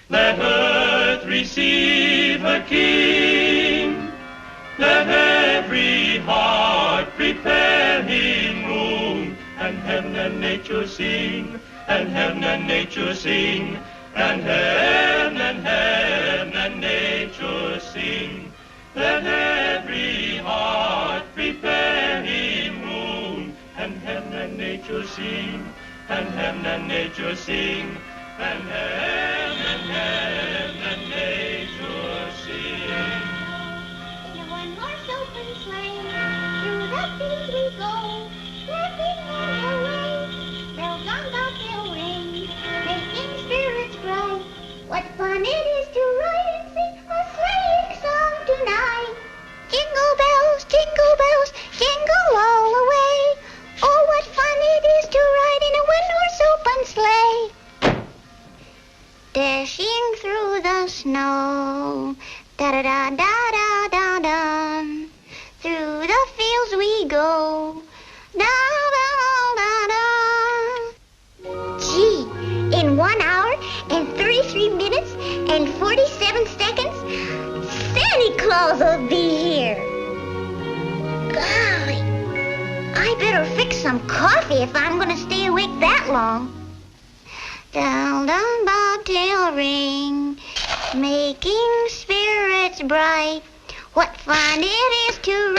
Let earth receive her King. Let every heart prepare him room. And heaven and nature sing, and heaven and nature sing, and heaven and nature sing. Let every heart prepare him room. And heaven and nature sing, and heaven and nature sing, and heaven and nature sing. In a one-horse open sleigh, through the fields we go, laughing and hooray, bells on bobtail ring, making spirits bright. What fun it is to ride and sing a sleighing song tonight! Jingle bells, jingle all the way. Oh, what fun it is to ride in a one-horse open sleigh! Dashing through the snow, da-da-da-da-da-da-da. Through the fields we go, da-da-da-da-da. Gee, in 1 hour and 33 minutes and 47 seconds, Santa Claus will be here. Golly, I better fix some coffee if I'm going to stay awake that long. Down, down, bobtail ring, making spirits bright. What fun it is to